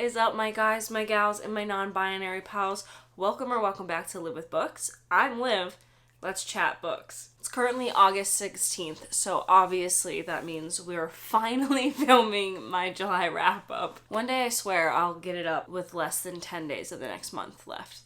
is up, my guys, my gals, and my non-binary pals? Welcome back to Live with Books. I'm Liv. Let's chat books. It's currently August 16th, so obviously that means we're finally filming my July wrap-up. One day I swear I'll get it up with less than 10 days of the next month left.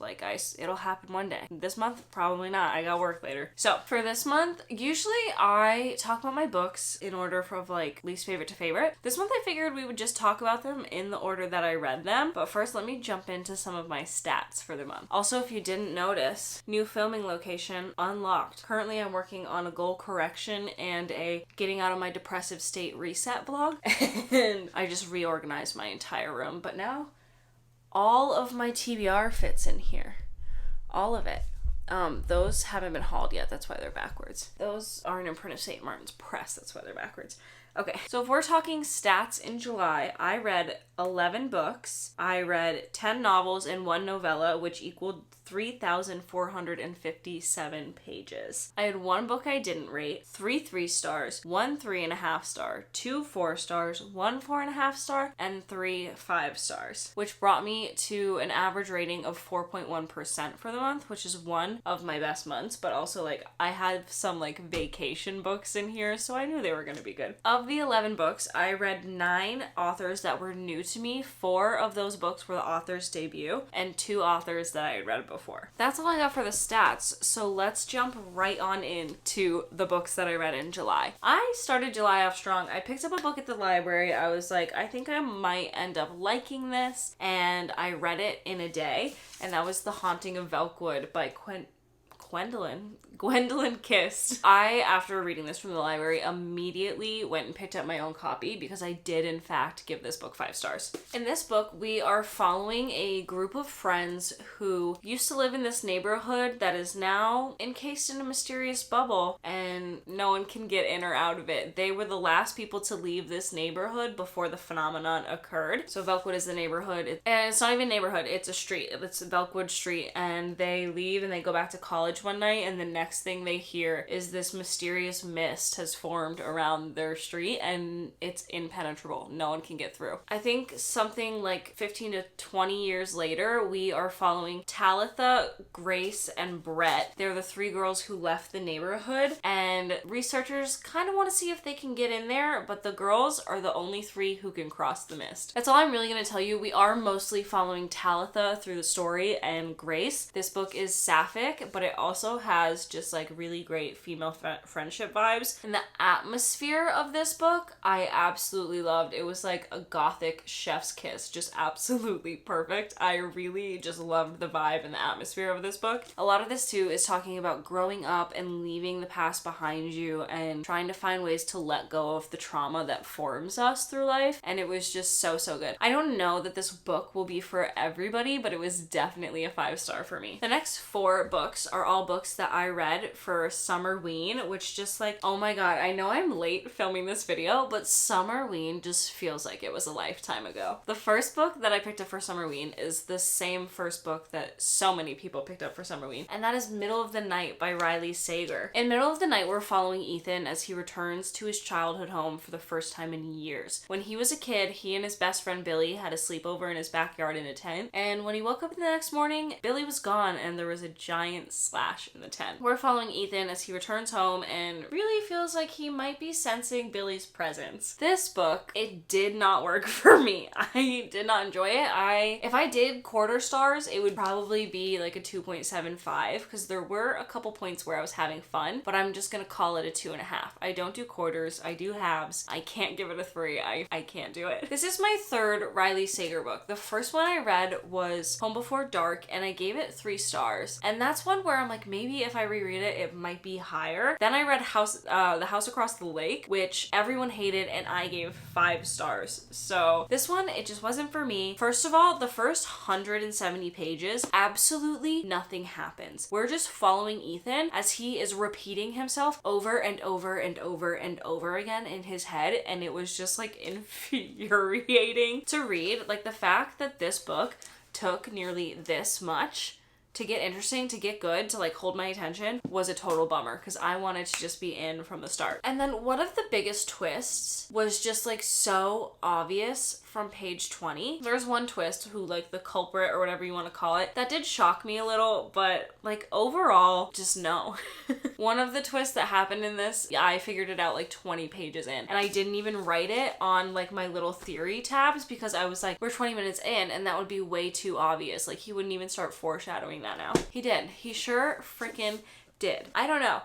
It'll happen one day. This month, probably not. I got work later. So, for this month, usually I talk about my books in order from, least favorite to favorite. This month I figured we would just talk about them in the order that I read them, but first let me jump into some of my stats for the month. Also, if you didn't notice, new filming location unlocked. Currently I'm working on a goal correction and a getting out of my depressive state reset vlog, and I just reorganized my entire room, but now all of my TBR fits in here. All of it. Those haven't been hauled yet, that's why they're backwards. Those are an imprint of St. Martin's Press, that's why they're backwards. Okay, so if we're talking stats in July, I read 11 books. I read 10 novels and 1 novella, which equaled 3,457 pages. I had 1 book I didn't rate, 3 3-stars, 1 3.5 star, 2 4 stars, 1 4.5 star, and 3 5 stars, which brought me to an average rating of 4.1% for the month, which is one of my best months, but also I had some vacation books in here, so I knew they were going to be good. Of the 11 books, I read 9 authors that were new to me. 4 of those books were the author's debut, and 2 authors that I had read before. That's all I got for the stats, so let's jump right on into the books that I read in July. I started July off strong. I picked up a book at the library. I was like, I think I might end up liking this, and I read it in a day, and that was The Haunting of Velkwood by Gwendolyn Kiste. I, after reading this from the library, immediately went and picked up my own copy because I did, in fact, give this book 5 stars. In this book, we are following a group of friends who used to live in this neighborhood that is now encased in a mysterious bubble, and no one can get in or out of it. They were the last people to leave this neighborhood before the phenomenon occurred. So Velkwood is the neighborhood, and it's not even a neighborhood, it's a street. It's Velkwood Street, and they leave and they go back to college one night, and the next thing they hear is this mysterious mist has formed around their street and it's impenetrable. No one can get through. I think something like 15 to 20 years later, we are following Talitha, Grace, and Brett. They're the 3 girls who left the neighborhood, and researchers kind of want to see if they can get in there, but the girls are the only 3 who can cross the mist. That's all I'm really going to tell you. We are mostly following Talitha through the story and Grace. This book is sapphic, but it also has just really great female friendship vibes. And the atmosphere of this book, I absolutely loved. It was like a gothic chef's kiss, just absolutely perfect. I really just loved the vibe and the atmosphere of this book. A lot of this too is talking about growing up and leaving the past behind you and trying to find ways to let go of the trauma that forms us through life. And it was just so good. I don't know that this book will be for everybody, but it was definitely a 5-star for me. The next 4 books are all books that I read for Summerween, which just oh my god, I know I'm late filming this video, but Summerween just feels like it was a lifetime ago. The first book that I picked up for Summerween is the same first book that so many people picked up for Summerween, and that is Middle of the Night by Riley Sager. In Middle of the Night, we're following Ethan as he returns to his childhood home for the first time in years. When he was a kid, he and his best friend Billy had a sleepover in his backyard in a tent, and when he woke up the next morning, Billy was gone and there was a giant slash in the tent. We're following Ethan as he returns home and really feels like he might be sensing Billy's presence. This book, it did not work for me. I did not enjoy it. If I did quarter stars, it would probably be a 2.75 because there were a couple points where I was having fun, but I'm just gonna call it a 2.5. I don't do quarters, I do halves. I can't give it a 3. I can't do it. This is my 3rd Riley Sager book. The first one I read was Home Before Dark, and I gave it 3 stars. And that's one where I'm maybe if I reread it might be higher. Then I read The House Across the Lake, which everyone hated, and I gave 5 stars. So this one, it just wasn't for me. First of all, the first 170 pages, absolutely nothing happens. We're just following Ethan as he is repeating himself over and over and over and over again in his head, and it was just infuriating to read. The fact that this book took nearly this much to get interesting, to get good, to like hold my attention was a total bummer because I wanted to just be in from the start. And then one of the biggest twists was just like so obvious from page 20. There's one twist who like the culprit or whatever you want to call it that did shock me a little, but like overall just no. One of the twists that happened in this, I figured it out like 20 pages in, and I didn't even write it on like my little theory tabs because I was like, we're 20 minutes in and that would be way too obvious. Like he wouldn't even start foreshadowing that now. He did. He sure freaking did. I don't know.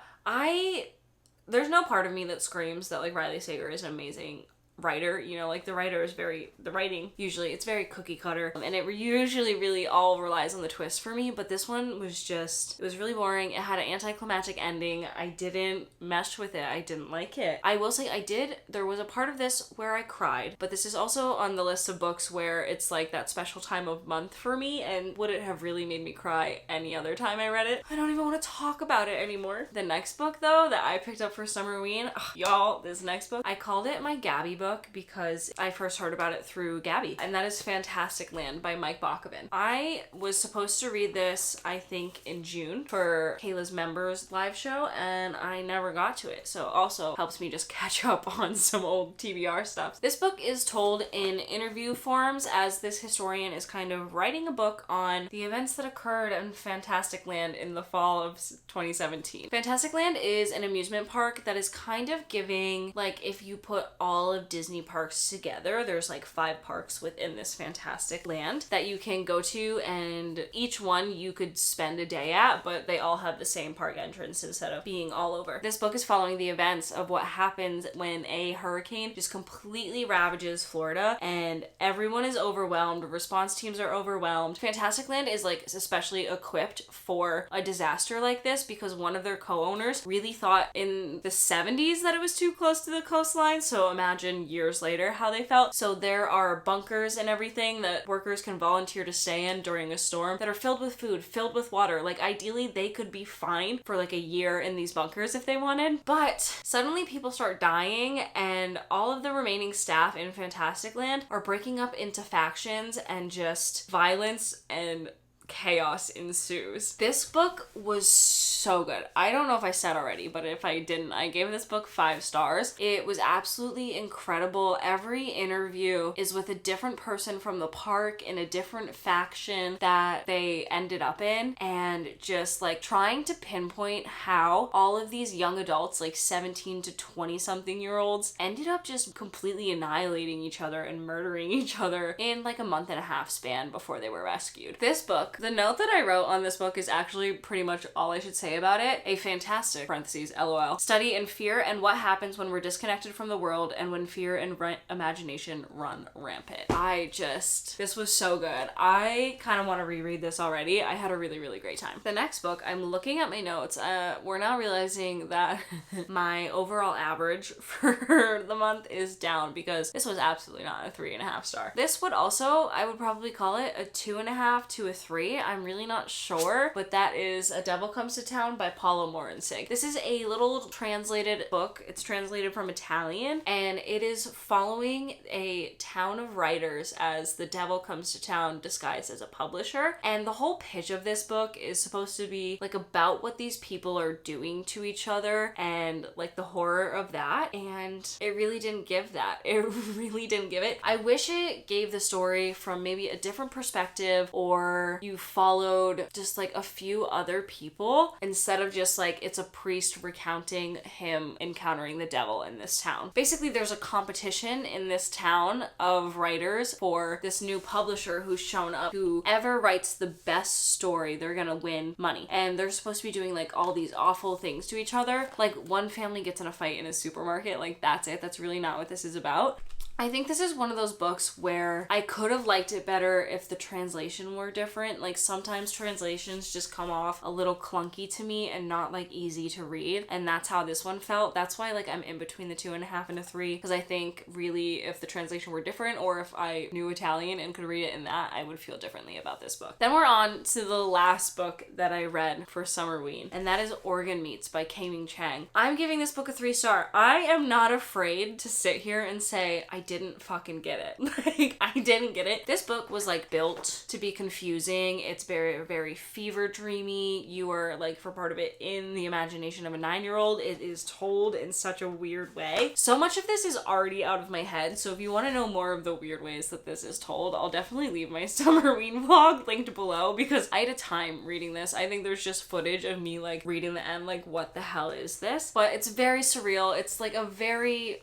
There's no part of me that screams that like Riley Sager is an amazing writer, you know, like the writing usually it's very cookie cutter, and it usually really all relies on the twist for me, but this one was just, it was really boring. It had an anticlimactic ending. I didn't mesh with it. I didn't like it. I will say there was a part of this where I cried, but this is also on the list of books where it's like that special time of month for me, and would it have really made me cry any other time I read it? I don't even want to talk about it anymore. The next book though that I picked up for Summerween, y'all, this next book, I called it my Gabby book because I first heard about it through Gabby, and that is FantasicLand by Mike Bockoven. I was supposed to read this, I think, in June for Kayla's members live show, and I never got to it, so also helps me just catch up on some old TBR stuff. This book is told in interview forms as this historian is kind of writing a book on the events that occurred in FantasicLand in the fall of 2017. FantasicLand is an amusement park that is kind of giving, like, if you put all of Disney parks together, there's like 5 parks within this fantastic land that you can go to, and each one you could spend a day at, but they all have the same park entrance instead of being all over. This book is following the events of what happens when a hurricane just completely ravages Florida and everyone is overwhelmed. Response teams are overwhelmed. FantasicLand is like especially equipped for a disaster like this because one of their co-owners really thought in the 70s that it was too close to the coastline, so imagine years later how they felt. So there are bunkers and everything that workers can volunteer to stay in during a storm that are filled with food, filled with water. Like ideally they could be fine for like a year in these bunkers if they wanted, but suddenly people start dying and all of the remaining staff in FantasicLand are breaking up into factions and just violence and chaos ensues. This book was so good. I don't know if I said already, but if I didn't, I gave this book 5 stars. It was absolutely incredible. Every interview is with a different person from the park in a different faction that they ended up in, and just like trying to pinpoint how all of these young adults, like 17 to 20 something year olds, ended up just completely annihilating each other and murdering each other in like a month and a half span before they were rescued. This book, the note that I wrote on this book is actually pretty much all I should say about it. A fantastic, parentheses, LOL, study in fear and what happens when we're disconnected from the world and when fear and imagination run rampant. This was so good. I kind of want to reread this already. I had a really, really great time. The next book, I'm looking at my notes. We're now realizing that my overall average for the month is down because this was absolutely not a 3.5 star. This would also, I would probably call it a 2.5 to a 3. I'm really not sure, but that is A Devil Comes to Town by Paolo Maurensig. This is a little translated book. It's translated from Italian, and it is following a town of writers as the devil comes to town disguised as a publisher. And the whole pitch of this book is supposed to be like about what these people are doing to each other and like the horror of that. And it really didn't give that. It really didn't give it. I wish it gave the story from maybe a different perspective, or you followed just like a few other people instead of just like it's a priest recounting him encountering the devil in this town. Basically, there's a competition in this town of writers for this new publisher who's shown up. Whoever writes the best story, they're gonna win money. And they're supposed to be doing like all these awful things to each other. Like one family gets in a fight in a supermarket. Like that's it. That's really not what this is about. I think this is one of those books where I could have liked it better if the translation were different. Like sometimes translations just come off a little clunky to me and not like easy to read, and that's how this one felt. That's why like I'm in between the 2.5 and a 3, because I think really if the translation were different, or if I knew Italian and could read it in that, I would feel differently about this book. Then we're on to the last book that I read for Summerween, and that is Organ Meats by K-Ming Chang. I'm giving this book a 3 star. I am not afraid to sit here and say I didn't fucking get it. Like, I didn't get it. This book was like built to be confusing. It's very, very fever dreamy. You are like, for part of it, in the imagination of a 9-year-old. It is told in such a weird way. So much of this is already out of my head, so if you want to know more of the weird ways that this is told, I'll definitely leave my Summerween vlog linked below, because I had a time reading this. I think there's just footage of me like reading the end, like, what the hell is this? But it's very surreal. It's like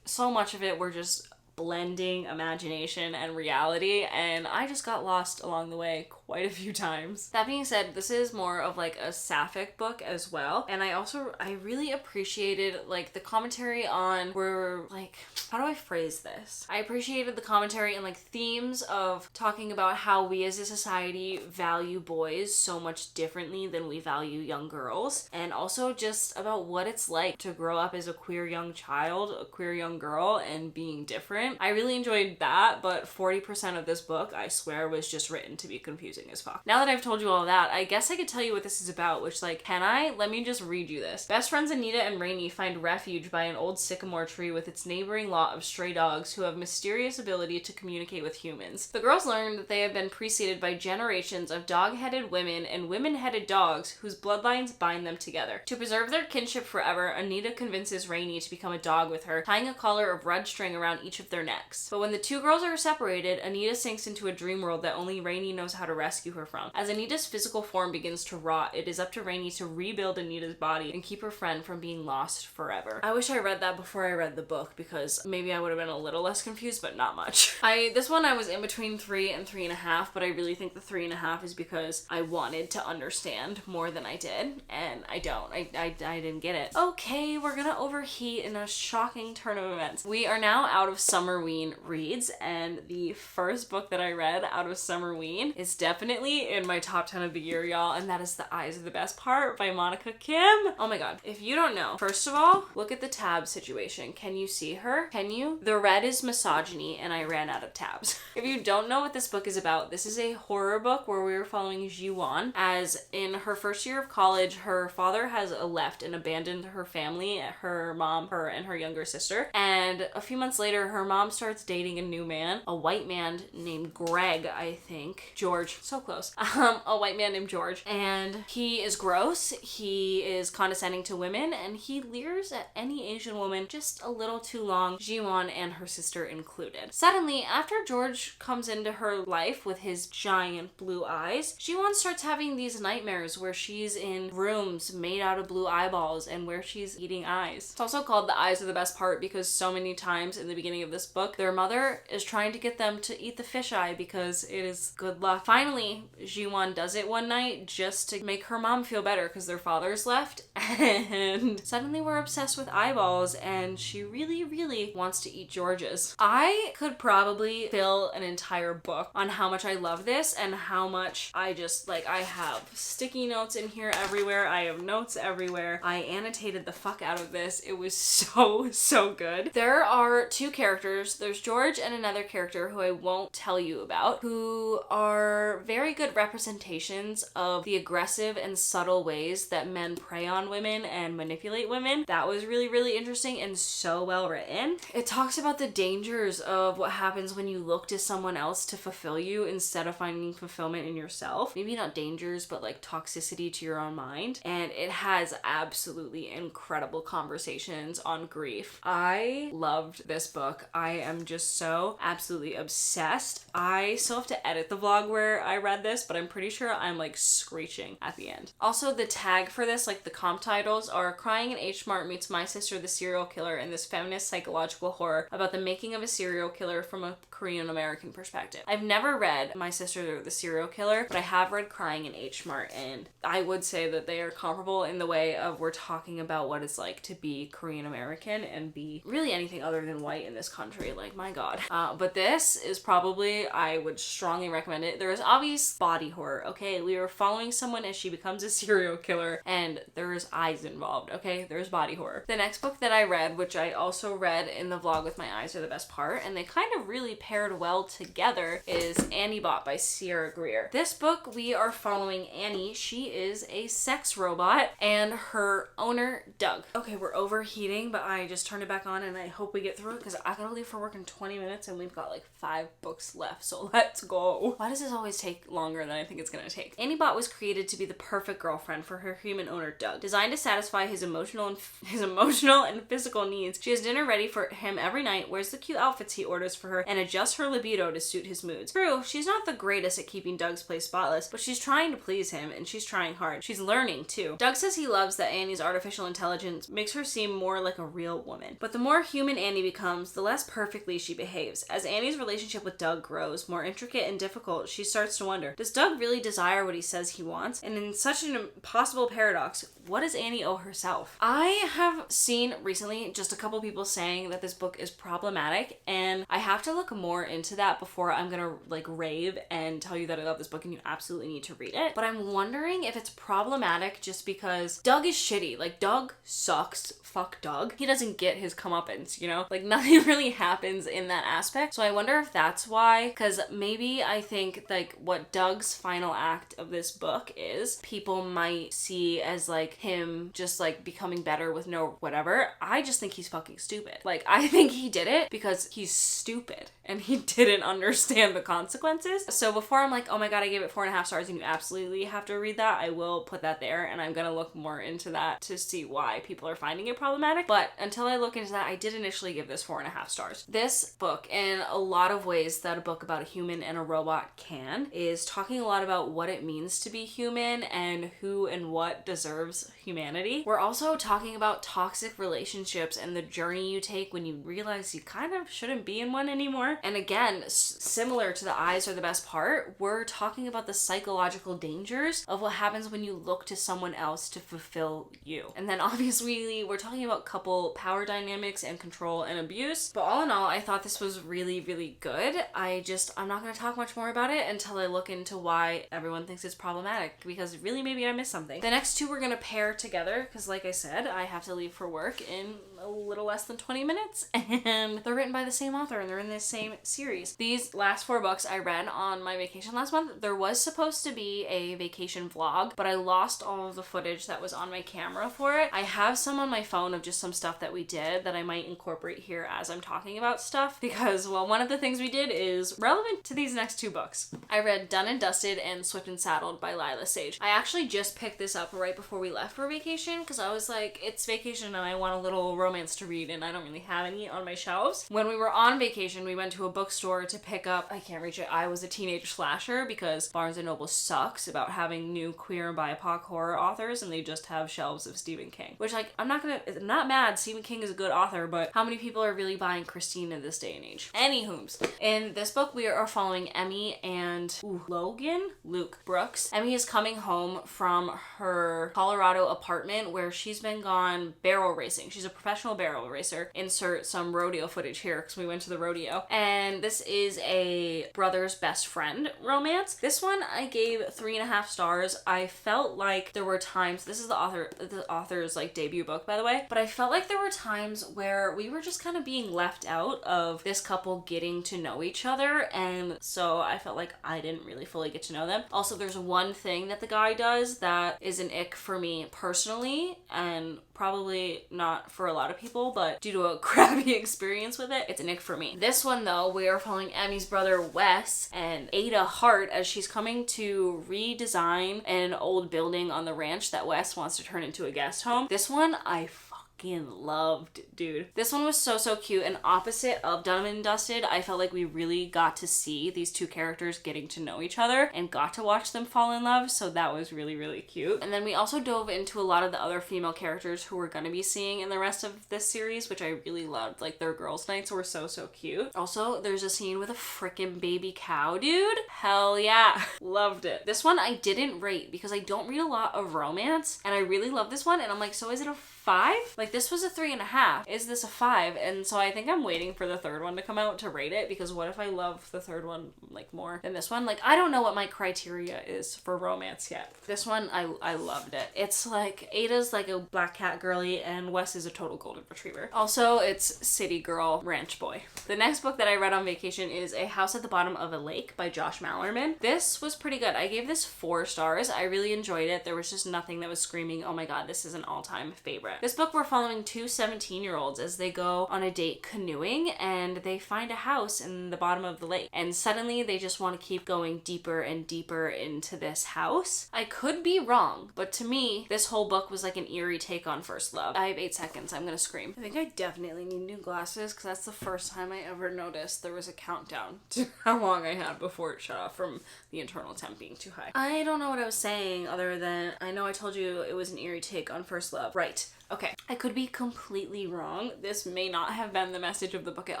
so much of it we're just blending imagination and reality, and I just got lost along the way quite a few times. That being said, this is more of like a sapphic book as well, and I really appreciated like the commentary on how do I phrase this? I appreciated the commentary and like themes of talking about how we as a society value boys so much differently than we value young girls, and also just about what it's like to grow up as a queer young child, a queer young girl, and being different. I really enjoyed that, but 40% of this book, I swear, was just written to be confusing as fuck. Now that I've told you all that, I guess I could tell you what this is about, which, like, can I? Let me just read you this. Best friends Anita and Rainey find refuge by an old sycamore tree with its neighboring lot of stray dogs who have mysterious ability to communicate with humans. The girls learn that they have been preceded by generations of dog-headed women and women-headed dogs whose bloodlines bind them together. To preserve their kinship forever, Anita convinces Rainey to become a dog with her, tying a collar of red string around each of their necks. But when the two girls are separated, Anita sinks into a dream world that only Rainey knows how to rescue her from. As Anita's physical form begins to rot, it is up to Rainey to rebuild Anita's body and keep her friend from being lost forever. I wish I read that before I read the book, because maybe I would have been a little less confused, but not much. This one I was in between 3 and 3.5, but I really think the 3.5 is because I wanted to understand more than I did, and I don't. I didn't get it. Okay, we're gonna overheat in a shocking turn of events. We are now out of Summerween reads, and the first book that I read out of Summerween is definitely in my top 10 of the year, y'all, and that is The Eyes of the Best Part by Monika Kim. Oh my god. If you don't know, first of all, look at the tab situation. Can you see her? Can you? The red is misogyny, and I ran out of tabs. If you don't know what this book is about, this is a horror book where we are following Ji-won. As in her first year of college, her father has left and abandoned her family, her mom, her, and her younger sister, and a few months later, her mom starts dating a new man, a white man named Greg, I think. George. So close. A white man named George. And he is gross, he is condescending to women, and he leers at any Asian woman just a little too long, Ji-won and her sister included. Suddenly, after George comes into her life with his giant blue eyes, Ji-won starts having these nightmares where she's in rooms made out of blue eyeballs and where she's eating eyes. It's also called The Eyes of the Best Part because so many times in the beginning of this book, their mother is trying to get them to eat the fisheye because it is good luck. Finally, Ji-won does it one night just to make her mom feel better because their father's left, and suddenly we're obsessed with eyeballs and she really, really wants to eat George's. I could probably fill an entire book on how much I love this and how much I just, like, I have sticky notes in here everywhere. I have notes everywhere. I annotated the fuck out of this. It was so good. There are two characters. There's George and another character who I won't tell you about, who are very good representations of the aggressive and subtle ways that men prey on women and manipulate women. That was really, really interesting and so well written. It talks about the dangers of what happens when you look to someone else to fulfill you instead of finding fulfillment in yourself. Maybe not dangers, but like toxicity to your own mind. And it has absolutely incredible conversations on grief. I loved this book. I am just so absolutely obsessed. I still have to edit the vlog where I read this, but I'm pretty sure I'm like screeching at the end. Also, the tag for this, like the comp titles, are Crying in H Mart meets My Sister the Serial Killer in this feminist psychological horror about the making of a serial killer from a Korean American perspective. I've never read My Sister the Serial Killer, but I have read Crying in H Mart, and I would say that they are comparable in the way of we're talking about what it's like to be Korean American and be really anything other than white in this country. Like, my god. But this is probably, I would strongly recommend it. There is obvious body horror, okay? We are following someone as she becomes a serial killer, and there's eyes involved, okay? There's body horror. The next book that I read, which I also read in the vlog with My Eyes Are the Best Part, and they kind of really paired well together, is Annie Bot by Sierra Greer. This book, we are following Annie. She is a sex robot, and her owner, Doug. Okay, we're overheating, but I just turned it back on, and I hope we get through it, because I gotta leave for work in 20 minutes, and we've got like 5 books left, so let's go. Why does this always take longer than I think it's gonna take? Annie Bot was created to be the perfect girlfriend for her human owner, Doug. Designed to satisfy his emotional and physical needs, she has dinner ready for him every night, wears the cute outfits he orders for her, and adjusts her libido to suit his moods. True, she's not the greatest at keeping Doug's place spotless, but she's trying to please him, and she's trying hard. She's learning, too. Doug says he loves that Annie's artificial intelligence makes her seem more like a real woman. But the more human Annie becomes, the less perfectly she behaves. As Annie's relationship with Doug grows more intricate and difficult, she starts to wonder, does Doug really desire what he says he wants? And in such an impossible paradox, what does Annie owe herself? I have seen recently just a couple people saying that this book is problematic, and I have to look more into that before I'm gonna like rave and tell you that I love this book and you absolutely need to read it. But I'm wondering if it's problematic just because Doug is shitty. Like, Doug sucks. Fuck Doug. He doesn't get his comeuppance, you know? Like, nothing really happens in that aspect. So I wonder if that's why, because maybe I think like what Doug's final act of this book is, people might see as like him just like becoming better with no whatever. I just think he's fucking stupid. Like, I think he did it because he's stupid and he didn't understand the consequences. So before I'm like, oh my god, I gave it 4.5 stars and you absolutely have to read that, I will put that there, and I'm gonna look more into that to see why people are finding it problematic. But until I look into that, I did initially give this 4.5 stars. This book, in a lot of ways that a book about a human and a robot can, is talking a lot about what it means to be human and who and what deserves humanity. We're also talking about toxic relationships and the journey you take when you realize you kind of shouldn't be in one anymore. And again, similar to The Eyes Are the Best Part, we're talking about the psychological dangers of what happens when you look to someone else to fulfill you. And then obviously we're talking about couple power dynamics and control and abuse. But all in all, I thought this was really, really good. I'm not going to talk much more about it until I look into why everyone thinks it's problematic, because really maybe I missed something. The next two we're going to pair together because, like I said, I have to leave for work in a little less than 20 minutes, and they're written by the same author and they're in the same series. These last 4 books I read on my vacation last month. There was supposed to be a vacation vlog, but I lost all of the footage that was on my camera for it. I have some on my phone of just some stuff that we did that I might incorporate here as I'm talking about stuff, because, well, one of the things we did is relevant to these next 2 books. I read Done and Dusted and Swift and Saddled by Lyla Sage. I actually just picked this up right before we left for vacation because I was like, it's vacation and I want a little romance to read, and I don't really have any on my shelves. When we were on vacation, we went to a bookstore to pick up, I can't reach it, I Was a Teenage Slasher, because Barnes & Noble sucks about having new queer and BIPOC horror authors, and they just have shelves of Stephen King. Which, like, I'm not mad, Stephen King is a good author, but how many people are really buying Christine in this day and age? Anywho's, in this book, we are following Emmy and Luke Brooks. Emmy is coming home from her Colorado apartment where she's been gone barrel racing. She's a professional barrel racer. Insert some rodeo footage here because we went to the rodeo. And this is a brother's best friend romance. This one I gave 3.5 stars. I felt like there were times, this is the author's like debut book, by the way, but I felt like there were times where we were just kind of being left out of this couple getting to know each other, and so I felt like I didn't really fully get to know them. Also, there's one thing that the guy does that is an ick for me personally, and probably not for a lot of people, but due to a crappy experience with it, it's an ick for me. This one though, we are following Emmy's brother Wes and Ada Hart as she's coming to redesign an old building on the ranch that Wes wants to turn into a guest home. This one I fucking loved, dude. This one was so cute, and opposite of Done and Dusted, I felt like we really got to see these 2 characters getting to know each other and got to watch them fall in love, so that was really cute. And then we also dove into a lot of the other female characters who we're gonna be seeing in the rest of this series, which I really loved. Like, their girls' nights were so cute. Also, there's a scene with a freaking baby cow, dude. Hell yeah. Loved it. This one I didn't rate because I don't read a lot of romance, and I really love this one, and I'm like, so is it a 5? Like, this was a 3.5. Is this a 5? And so I think I'm waiting for the third one to come out to rate it, because what if I love the third one like more than this one? Like, I don't know what my criteria is for romance yet. This one, I loved it. It's like, Ada's like a black cat girly and Wes is a total golden retriever. Also, it's city girl, ranch boy. The next book that I read on vacation is A House at the Bottom of a Lake by Josh Malerman. This was pretty good. I gave this 4 stars. I really enjoyed it. There was just nothing that was screaming, oh my god, this is an all-time favorite. This book, we're following 2 17-year-olds as they go on a date canoeing, and they find a house in the bottom of the lake, and suddenly they just want to keep going deeper and deeper into this house. I could be wrong, but to me, this whole book was like an eerie take on First Love. I have 8 seconds. I'm gonna scream. I think I definitely need new glasses, because that's the first time I ever noticed there was a countdown to how long I had before it shut off from the internal temp being too high. I don't know what I was saying other than I know I told you it was an eerie take on First Love. Right. Okay, I could be completely wrong. This may not have been the message of the book at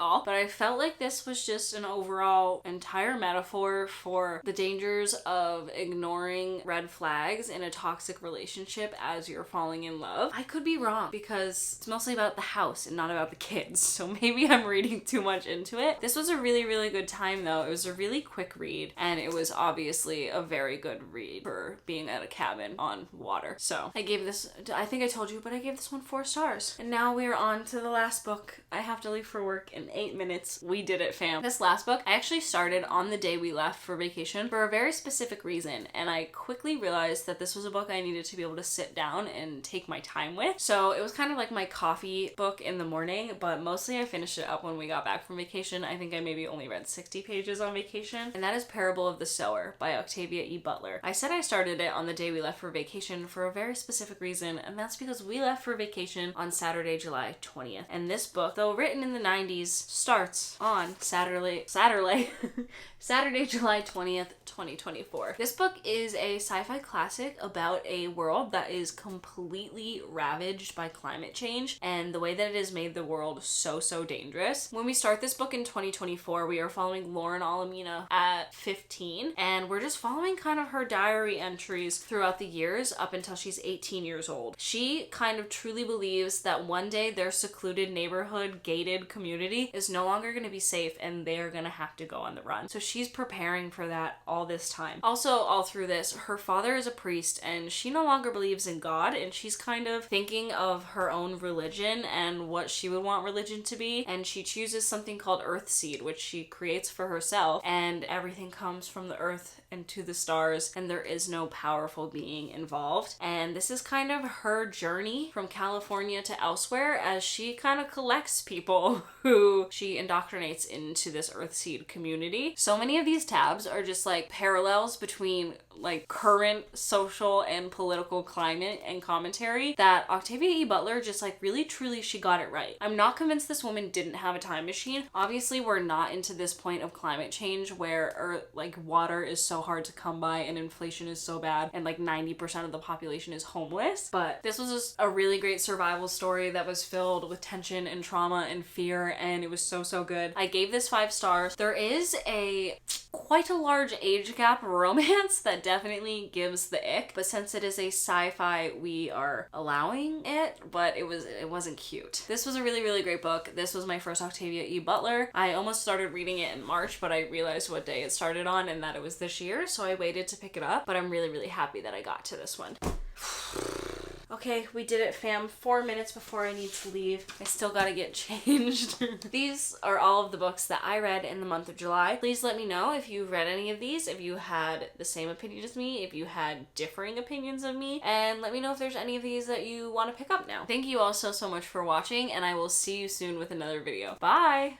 all, but I felt like this was just an overall entire metaphor for the dangers of ignoring red flags in a toxic relationship as you're falling in love. I could be wrong because it's mostly about the house and not about the kids, so maybe I'm reading too much into it. This was a really, really good time though. It was a really quick read, and it was obviously a very good read for being at a cabin on water. So I gave this, I think I told you, but I gave this one 4 stars. And now we are on to the last book. I have to leave for work in 8 minutes. We did it, fam. This last book I actually started on the day we left for vacation for a very specific reason, and I quickly realized that this was a book I needed to be able to sit down and take my time with. So it was kind of like my coffee book in the morning, but mostly I finished it up when we got back from vacation. I think I maybe only read 60 pages on vacation, and that is Parable of the Sower by Octavia E. Butler. I said I started it on the day we left for vacation for a very specific reason, and that's because we left for vacation on Saturday, July 20th. And this book, though written in the 90s, starts on Saturday, July 20th, 2024. This book is a sci-fi classic about a world that is completely ravaged by climate change and the way that it has made the world so dangerous. When we start this book in 2024, we are following Lauren Alamina at 15, and we're just following kind of her diary entries throughout the years up until she's 18 years old. She kind of truly believes that one day their secluded neighborhood gated community is no longer going to be safe and they're going to have to go on the run. So she's preparing for that all this time. Also, all through this, her father is a priest and she no longer believes in God, and she's kind of thinking of her own religion and what she would want religion to be, and she chooses something called Earthseed, which she creates for herself, and everything comes from the earth and to the stars, and there is no powerful being involved. And this is kind of her journey from California to elsewhere as she kind of collects people who she indoctrinates into this Earthseed community. So many of these tabs are just like parallels between like current social and political climate and commentary that Octavia E. Butler just like really truly, she got it right. I'm not convinced this woman didn't have a time machine. Obviously we're not into this point of climate change where like water is so hard to come by and inflation is so bad and like 90% of the population is homeless, but this was just a really great survival story that was filled with tension and trauma and fear, and it was so good. I gave this 5 stars. There is quite a large age gap romance that definitely gives the ick, but since it is a sci-fi, we are allowing it, but it wasn't cute. This was a really great book. This was my first Octavia E. Butler. I almost started reading it in March, but I realized what day it started on and that it was this year, so I waited to pick it up, but I'm really happy that I got to this one. Okay, we did it, fam. 4 minutes before I need to leave. I still gotta get changed. These are all of the books that I read in the month of July. Please let me know if you've read any of these, if you had the same opinion as me, if you had differing opinions of me, and let me know if there's any of these that you want to pick up now. Thank you all so much for watching, and I will see you soon with another video. Bye!